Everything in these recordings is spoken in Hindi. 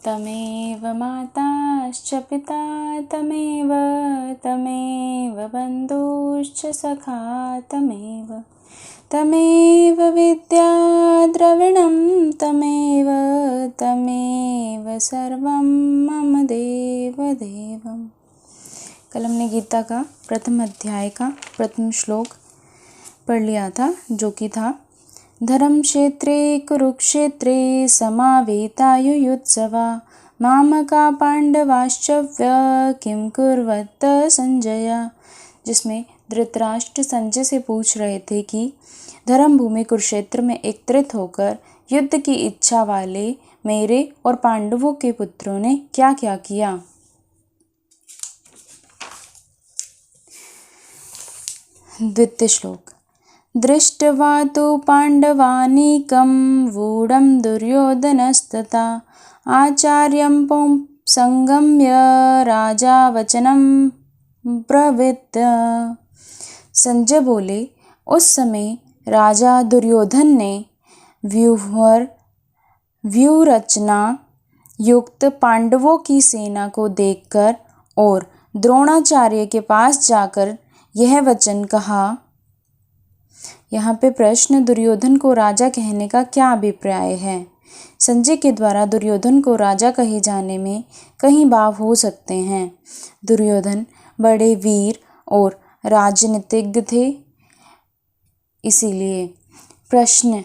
तमेव माताश्च पिता तमेव बन्धुश्च सखा तमेव विद्या द्रविणं तमेव सर्वं मम देवदेवम्। कल हमने गीता का प्रथम अध्याय का प्रथम श्लोक पढ़ लिया था, जो कि था धर्म क्षेत्रे कुरुक्षेत्रे समावेतायुयुत्सवा मामका पांडवाश्चव्य किम कुर्वत संजय। जिसमें धृतराष्ट्र संजय से पूछ रहे थे कि धर्म भूमि कुरुक्षेत्र में एकत्रित होकर युद्ध की इच्छा वाले मेरे और पांडवों के पुत्रों ने क्या क्या किया। द्वितीय श्लोक। दृष्ट्वा तु पांडवानीकं वूढं दुर्योधनस्तथा आचार्यं संगम्य राजा वचनं ब्रवीत। संजय बोले, उस समय राजा दुर्योधन ने व्यूह रचना युक्त पांडवों की सेना को देखकर और द्रोणाचार्य के पास जाकर यह वचन कहा। यहाँ पे प्रश्न, दुर्योधन को राजा कहने का क्या अभिप्राय है। संजय के द्वारा दुर्योधन को राजा कहे जाने में कई भाव हो सकते हैं। दुर्योधन बड़े वीर और राजनीतिज्ञ थे, इसीलिए। प्रश्न,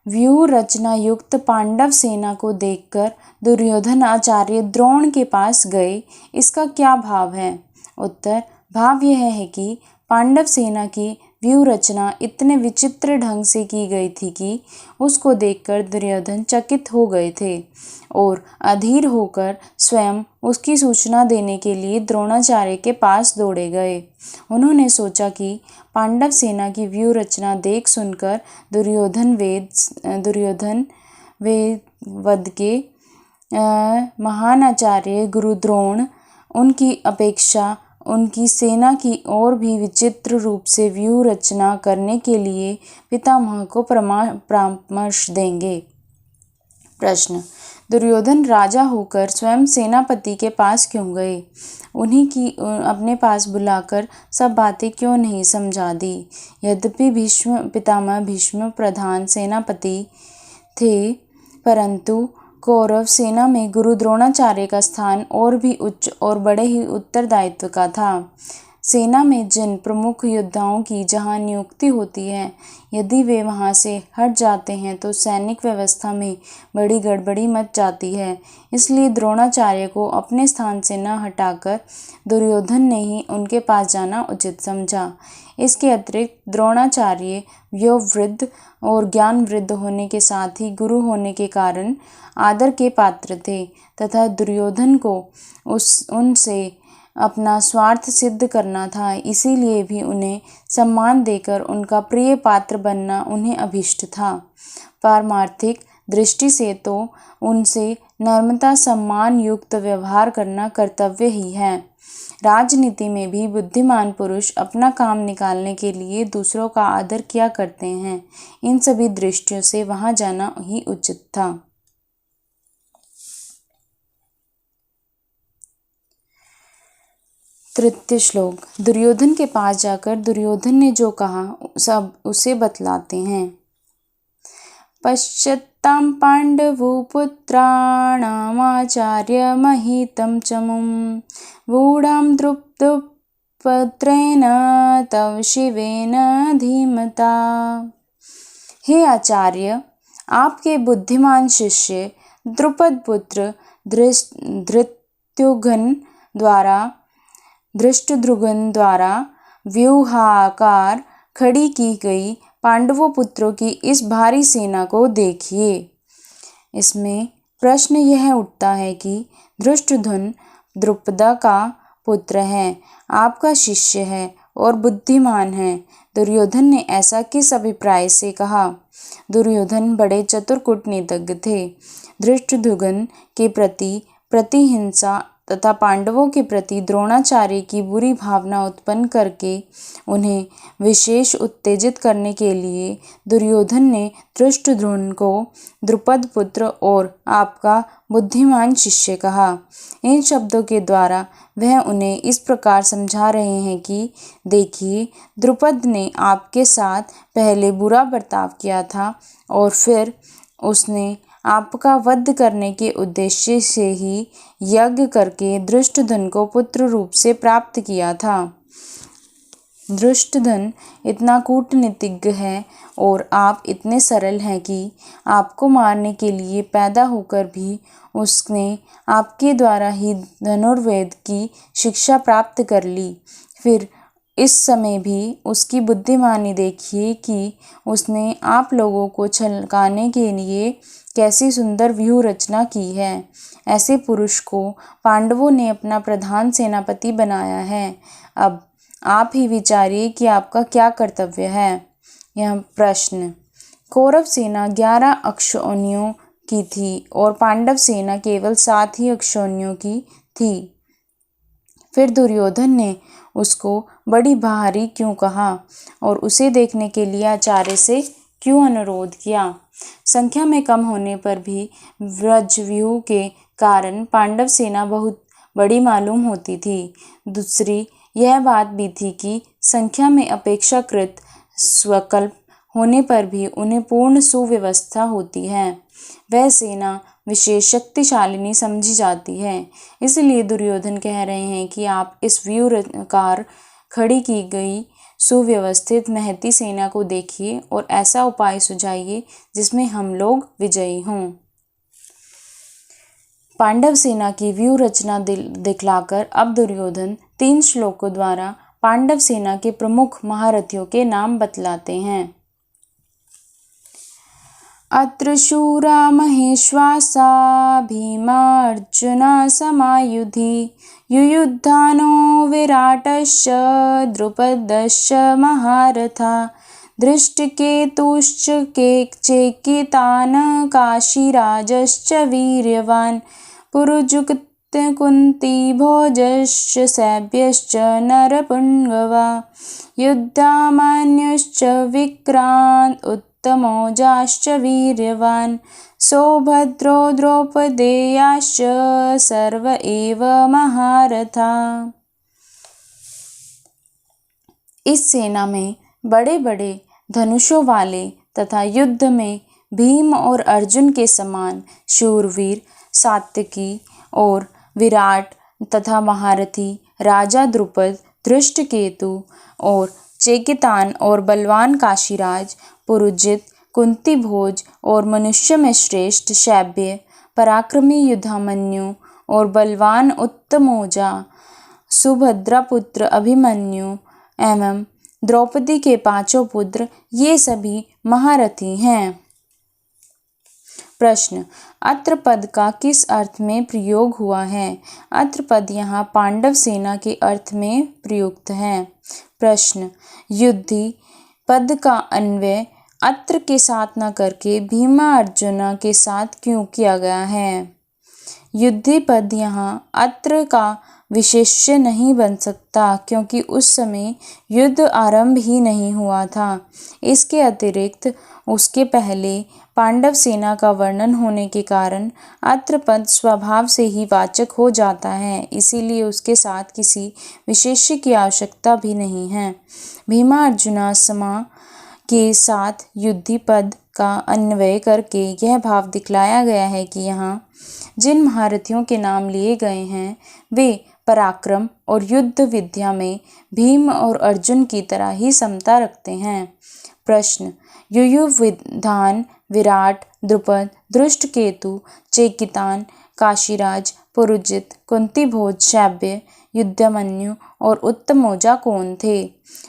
व्यूह रचना युक्त पांडव सेना को देखकर दुर्योधन आचार्य द्रोण के पास गए, इसका क्या भाव है। उत्तर, भाव यह है कि पांडव सेना की व्यूह रचना इतने विचित्र ढंग से की गई थी कि उसको देखकर दुर्योधन चकित हो गए थे और अधीर होकर स्वयं उसकी सूचना देने के लिए द्रोणाचार्य के पास दौड़े गए। उन्होंने सोचा कि पांडव सेना की व्यूह रचना देख सुनकर दुर्योधन वध के महान आचार्य गुरु द्रोण उनकी अपेक्षा उनकी सेना की और भी विचित्र रूप से व्यूह रचना करने के लिए पितामह को परामर्श देंगे। प्रश्न, दुर्योधन राजा होकर स्वयं सेनापति के पास क्यों गए। उन्हीं की अपने पास बुलाकर सब बातें क्यों नहीं समझा दी। यद्यपि पितामह भीष्म प्रधान सेनापति थे, परंतु कौरव सेना में गुरु द्रोणाचार्य का स्थान और भी उच्च और बड़े ही उत्तरदायित्व का था। सेना में जिन प्रमुख योद्धाओं की जहां नियुक्ति होती है, यदि वे वहां से हट जाते हैं तो सैनिक व्यवस्था में बड़ी गड़बड़ी मच जाती है। इसलिए द्रोणाचार्य को अपने स्थान से न हटाकर दुर्योधन ने ही उनके पास जाना उचित समझा। इसके अतिरिक्त द्रोणाचार्य वयोवृद्ध और ज्ञान वृद्ध होने के साथ ही गुरु होने के कारण आदर के पात्र थे तथा दुर्योधन को उनसे अपना स्वार्थ सिद्ध करना था, इसीलिए भी उन्हें सम्मान देकर उनका प्रिय पात्र बनना उन्हें अभीष्ट था। पारमार्थिक दृष्टि से तो उनसे नम्रता सम्मान युक्त व्यवहार करना कर्तव्य ही है। राजनीति में भी बुद्धिमान पुरुष अपना काम निकालने के लिए दूसरों का आदर किया करते हैं। इन सभी दृष्टियों से वहां जाना ही उचित था। तृतीय श्लोक। दुर्योधन के पास जाकर दुर्योधन ने जो कहा सब उसे बतलाते हैं। पश्यतां पांडवो पुत्राणामाचार्य महितं चमुं वूढां द्रुपदपुत्रेण तव शिवेन धीमता। हे आचार्य, आपके बुद्धिमान शिष्य द्रुपद पुत्र धृष्टद्युम्न द्वारा व्यूहाकार खड़ी की गई पांडवों पुत्रों की इस भारी सेना को देखिए। इसमें प्रश्न यह उठता है कि धृष्टद्युम्न द्रुपद का पुत्र है, आपका शिष्य है और बुद्धिमान है। दुर्योधन ने ऐसा किस अभिप्राय से कहा। दुर्योधन बड़े चतुर कूटनीतिज्ञ थे। धृष्टद्युम्न के प्रति प्रतिहिंसा तथा पांडवों के प्रति द्रोणाचार्य की बुरी भावना उत्पन्न करके उन्हें विशेष उत्तेजित करने के लिए दुर्योधन ने धृष्टद्युम्न को द्रुपद पुत्र और आपका बुद्धिमान शिष्य कहा। इन शब्दों के द्वारा वह उन्हें इस प्रकार समझा रहे हैं कि देखिए, द्रुपद ने आपके साथ पहले बुरा बर्ताव किया था और फिर उसने आपका वध करने के उद्देश्य से ही यज्ञ करके धृष्टद्युम्न को पुत्र रूप से प्राप्त किया था। धृष्टद्युम्न इतना कूटनीतिज्ञ है और आप इतने सरल हैं कि आपको मारने के लिए पैदा होकर भी उसने आपके द्वारा ही धनुर्वेद की शिक्षा प्राप्त कर ली। फिर इस समय भी उसकी बुद्धिमानी देखिए कि उसने आप लोगों को छलकाने के लिए कैसी सुंदर व्यूह रचना की है। ऐसे पुरुष को पांडवों ने अपना प्रधान सेनापति बनाया है। अब आप ही विचारिए कि आपका क्या कर्तव्य है। यह प्रश्न। कौरव सेना 11 अक्षौहिणियों की थी और पांडव सेना केवल 7 ही अक्षौहिणियों की थी। फिर दुर्योधन ने उसको बड़ी भारी क्यों कहा और उसे देखने के लिए आचार्य से क्यों अनुरोध किया। संख्या में कम होने पर भी व्रजव्यूह के कारण पांडव सेना बहुत बड़ी मालूम होती थी। दूसरी यह बात भी थी कि संख्या में अपेक्षाकृत स्वल्प होने पर भी उन्हें पूर्ण सुव्यवस्था होती है। वह सेना विशेष शक्तिशालिनी समझी जाती है। इसलिए दुर्योधन कह रहे हैं कि आप इस व्यूहकार खड़ी की गई सुव्यवस्थित महती सेना को देखिए और ऐसा उपाय सुझाइए जिसमें हम लोग विजयी हों। पांडव सेना की व्यूह रचना दिखलाकर अब दुर्योधन 3 श्लोकों द्वारा पांडव सेना के प्रमुख महारथियों के नाम बतलाते हैं। अत्र शूरा महेश्वासा भीमा अर्जुना समायुधि युयुधानो विराटश्च द्रुपदश्च महारथा धृष्टकेतुश्च चेकितान काशीराजश्च वीर्यवान् पुरुजुक्त कुन्तीभोजश्च सैभ्यश्च नरपुङ्गवा युद्धामान्यश्च विक्रान्त उत्तमौजाश्च वीर्यवान् सौभद्रो द्रौपदेयाश्च सर्व एव महारथा। इस सेना में बड़े बड़े धनुषों वाले तथा युद्ध में भीम और अर्जुन के समान शूरवीर सात्विकी और विराट तथा महारथी राजा द्रुपद, धृष्टकेतु और चेकितान और बलवान काशीराज, पुरुजित, कुंतीभोज और मनुष्य में श्रेष्ठ शैब्य, पराक्रमी युद्धामन्यु और बलवान उत्तमौजा, सुभद्रा पुत्र अभिमन्यु एवं द्रौपदी के 5 पुत्र, ये सभी महारथी हैं। प्रश्न। अत्र पद का किस अर्थ में प्रयोग हुआ है? अत्र पद यहाँ पांडव सेना के अर्थ में प्रयुक्त है। प्रश्न। युद्धि पद का अन्वय अत्र के साथ न करके भीमा अर्जुना के साथ क्यों किया गया है? युद्धि पद यहाँ अत्र का विशेष्य नहीं बन सकता क्योंकि उस समय युद्ध आरंभ ही नहीं हुआ था। इसके अतिरिक्त उसके पहले पांडव सेना का वर्णन होने के कारण अत्र पद स्वभाव से ही वाचक हो जाता है, इसीलिए उसके साथ किसी विशेष्य की आवश्यकता भी नहीं है। भीमा अर्जुना समा के साथ युद्धि पद का अन्वय करके यह भाव दिखलाया गया है कि यहाँ जिन महारथियों के नाम लिए गए हैं वे पराक्रम और युद्ध विद्या में भीम और अर्जुन की तरह ही समता रखते हैं। प्रश्न। युयुधान, विराट, द्रुपद, धृष्टकेतु, चेकितान, काशीराज, पुरुजित, कुंतीभोज, शैब्य, युद्धामन्यु और उत्तमौजा कौन थे?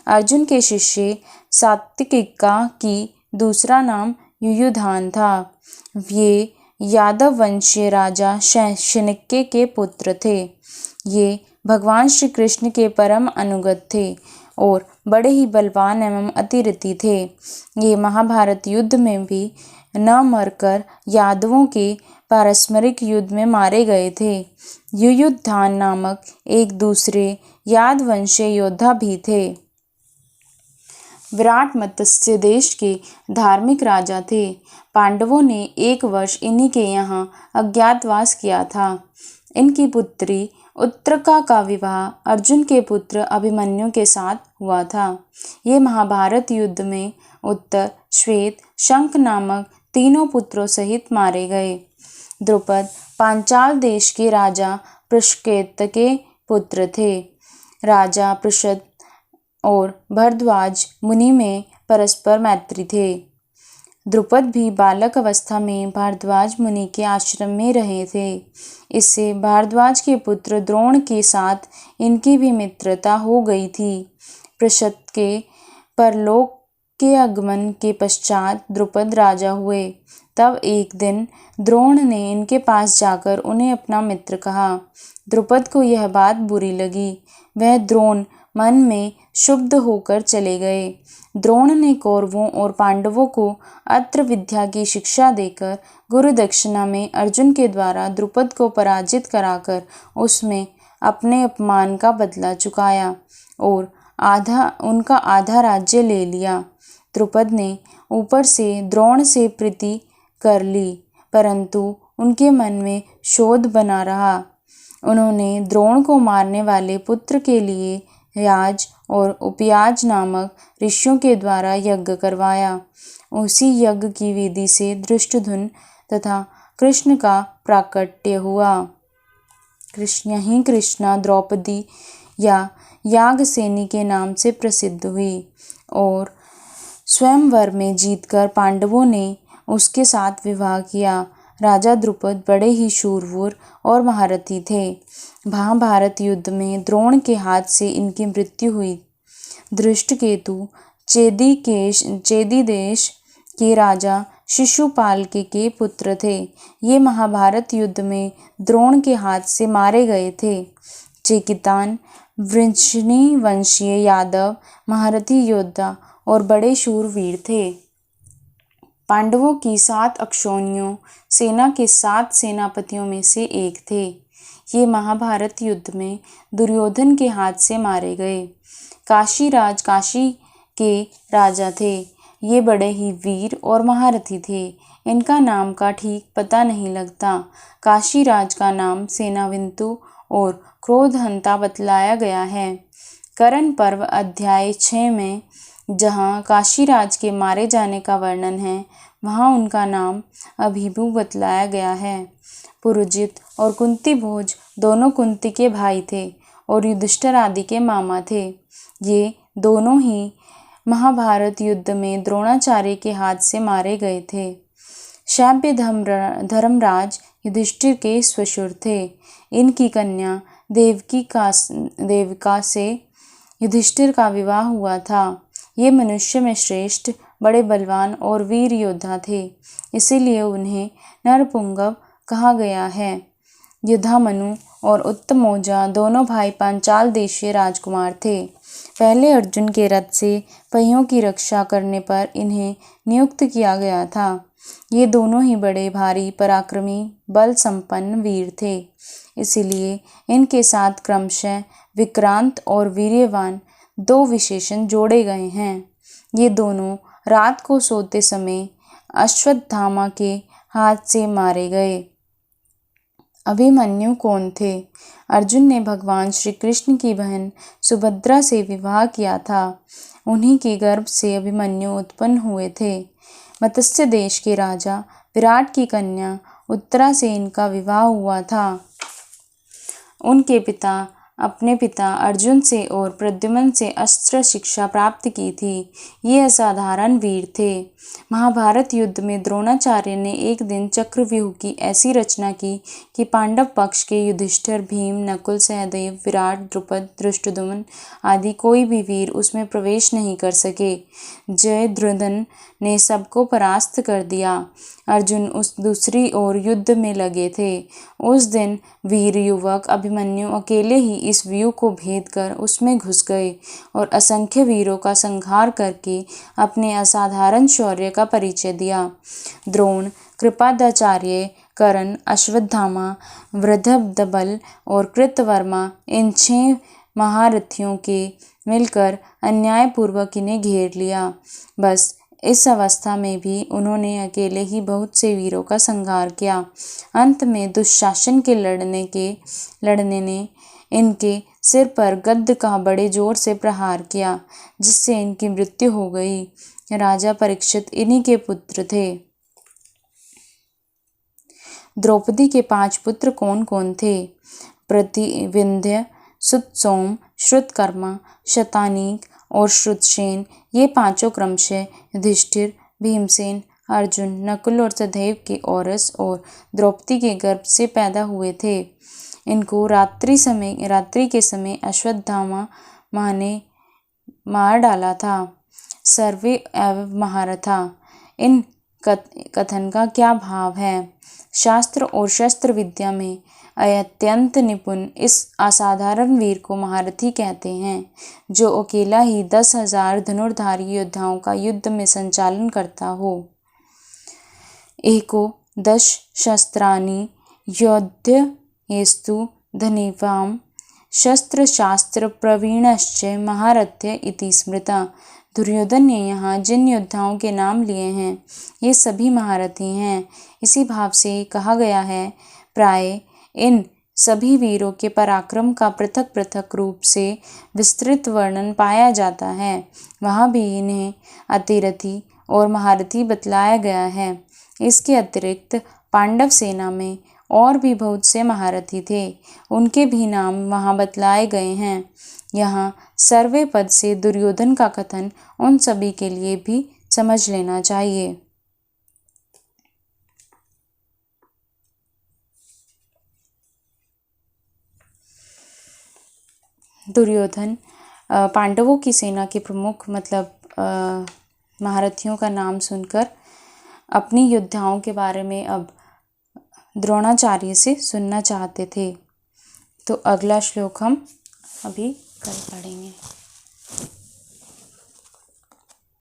अर्जुन के शिष्य सात्विका की दूसरा नाम युयुधान था। ये यादव वंशीय राजा शैनिक्य के पुत्र थे। ये भगवान श्री कृष्ण के परम अनुगत थे और बड़े ही बलवान एवं अतिरथी थे। ये महाभारत युद्ध में भी न मरकर यादवों के पारस्परिक युद्ध में मारे गए थे। युयुधान नामक एक दूसरे यादवंशीय योद्धा भी थे। विराट मत्स्य देश के धार्मिक राजा थे। पांडवों ने 1 वर्ष इन्हीं के यहाँ अज्ञातवास किया था। इनकी पुत्री उत्तरका का विवाह अर्जुन के पुत्र अभिमन्यु के साथ हुआ था। ये महाभारत युद्ध में उत्तर, श्वेत, शंख नामक तीनों पुत्रों सहित मारे गए। द्रुपद पांचाल देश के राजा पृषकेत के पुत्र थे। राजा पृषद और भरद्वाज मुनि में परस्पर मैत्री थे। द्रुपद भी बालक अवस्था में भारद्वाज मुनि के आश्रम में रहे थे। इससे भारद्वाज के पुत्र द्रोण के साथ इनकी भी मित्रता हो गई थी। पृषद के परलोक के आगमन के पश्चात द्रुपद राजा हुए। तब एक दिन द्रोण ने इनके पास जाकर उन्हें अपना मित्र कहा। द्रुपद को यह बात बुरी लगी। वह द्रोण मन में क्षुब्ध होकर चले गए। द्रोण ने कौरवों और पांडवों को अस्त्र विद्या की शिक्षा देकर गुरु दक्षिणा में अर्जुन के द्वारा द्रुपद को पराजित कराकर उसमें अपने अपमान का बदला चुकाया और उनका आधा राज्य ले लिया। द्रुपद ने ऊपर से द्रोण से प्रीति कर ली, परंतु उनके मन में शोध बना रहा। उन्होंने द्रोण को मारने वाले पुत्र के लिए याज और उपयाज नामक ऋषियों के द्वारा यज्ञ करवाया। उसी यज्ञ की विधि से धृष्टद्युम्न तथा कृष्ण का प्राकट्य हुआ। यहीं कृष्णा द्रौपदी या याज्ञसेनी के नाम से प्रसिद्ध हुई और स्वयंवर में जीतकर पांडवों ने उसके साथ विवाह किया। राजा द्रुपद बड़े ही शूरवीर और महारथी थे। महाभारत युद्ध में द्रोण के हाथ से इनकी मृत्यु हुई। धृष्टकेतु चेदी देश के राजा शिशुपाल के पुत्र थे। ये महाभारत युद्ध में द्रोण के हाथ से मारे गए थे। चेकितान वृषणी वंशीय यादव महारथी योद्धा और बड़े शूरवीर थे। पांडवों की 7 अक्षौहिणी सेना के 7 सेनापतियों में से एक थे। ये महाभारत युद्ध में दुर्योधन के हाथ से मारे गए। काशीराज काशी के राजा थे। ये बड़े ही वीर और महारथी थे। इनका नाम का ठीक पता नहीं लगता। काशीराज का नाम सेनाविंतु और क्रोधहंता बतलाया गया है। कर्ण पर्व अध्याय 6 में जहाँ काशीराज के मारे जाने का वर्णन है, वहाँ उनका नाम अभिमन्यु बतलाया गया है। पुरुजित और कुंती भोज दोनों कुंती के भाई थे और युधिष्ठिर आदि के मामा थे। ये दोनों ही महाभारत युद्ध में द्रोणाचार्य के हाथ से मारे गए थे। शैब्य धर्मराज युधिष्ठिर के ससुर थे। इनकी कन्या देविका से युधिष्ठिर का विवाह हुआ था। ये मनुष्य में श्रेष्ठ, बड़े बलवान और वीर योद्धा थे, इसीलिए उन्हें नरपुंगव कहा गया है। युधामनु और उत्तमौजा दोनों भाई पांचाल देशीय राजकुमार थे। पहले अर्जुन के रथ से पहियों की रक्षा करने पर इन्हें नियुक्त किया गया था। ये दोनों ही बड़े भारी पराक्रमी बल संपन्न वीर थे, इसीलिए इनके साथ क्रमशः विक्रांत और वीर्यवान 2 विशेषण जोड़े गए हैं। ये दोनों रात को सोते समय अश्वत्थामा के हाथ से मारे गए। अभिमन्यु कौन थे? अर्जुन ने भगवान श्री कृष्ण की बहन सुभद्रा से विवाह किया था। उन्हीं के गर्भ से अभिमन्यु उत्पन्न हुए थे। मत्स्य देश के राजा विराट की कन्या उत्तरा से इनका विवाह हुआ था। उनके पिता अपने पिता अर्जुन से और प्रद्युम्न से अस्त्र शिक्षा प्राप्त की थी। ये असाधारण वीर थे। महाभारत युद्ध में द्रोणाचार्य ने एक दिन चक्रव्यूह की ऐसी रचना की कि पांडव पक्ष के युधिष्ठिर, भीम, नकुल, सहदेव, विराट, द्रुपद, धृष्टद्युम्न आदि कोई भी वीर उसमें प्रवेश नहीं कर सके। जयद्रथन ने सबको परास्त कर दिया। अर्जुन उस दूसरी ओर युद्ध में लगे थे। उस दिन वीर युवक अभिमन्यु अकेले ही इस व्यूह को भेद कर उसमें घुस गए और असंख्य वीरों का संहार करके अपने असाधारण शौर्य का परिचय दिया। द्रोण, कृपादाचार्य, कर्ण, अश्वत्थामा, वृषभदबल और कृतवर्मा, इन 6 महारथियों के मिलकर अन्यायपूर्वक इन्हें घेर लिया। बस इस अवस्था में भी उन्होंने अकेले ही बहुत से वीरों का संहार किया। अंत में दुशासन के लड़ने ने इनके सिर पर गद का बड़े जोर से प्रहार किया, जिससे इनकी मृत्यु हो गई। राजा परीक्षित इन्हीं के पुत्र थे। द्रौपदी के 5 पुत्र कौन कौन थे? प्रतिविंध्य, सुतसोम, श्रुतकर्मा, शतानीक और श्रुतसेन। ये 5 क्रमशः युधिष्ठिर, भीमसेन, अर्जुन, नकुल और सहदेव के औरस और द्रौपदी के गर्भ से पैदा हुए थे। इनको रात्रि के समय अश्वत्थामा माँ ने मार डाला था। सर्वे एवं महारथा। इन कथन का क्या भाव है? शास्त्र और शस्त्र विद्या में अत्यंत निपुण इस असाधारण वीर को महारथी कहते हैं, जो अकेला ही 10,000 धनुर्धारी योद्धाओं का युद्ध में संचालन करता हो। एको 10 शस्त्राणि योद्धयेस्तु धनीवाम शस्त्र शास्त्र प्रवीणश्च महारथ्य इति स्मृता। दुर्योधन ने यहाँ जिन योद्धाओं के नाम लिए हैं, ये सभी महारथी हैं। इसी भाव से कहा गया है। प्राय इन सभी वीरों के पराक्रम का पृथक पृथक रूप से विस्तृत वर्णन पाया जाता है। वहाँ भी इन्हें अतिरथी और महारथी बतलाया गया है। इसके अतिरिक्त पांडव सेना में और भी बहुत से महारथी थे, उनके भी नाम वहाँ बतलाए गए हैं। यहाँ सर्वे पद से दुर्योधन का कथन उन सभी के लिए भी समझ लेना चाहिए। दुर्योधन पांडवों की सेना के प्रमुख मतलब महारथियों का नाम सुनकर अपनी योद्धाओं के बारे में अब द्रोणाचार्य से सुनना चाहते थे। तो अगला श्लोक हम अभी कल पढ़ेंगे।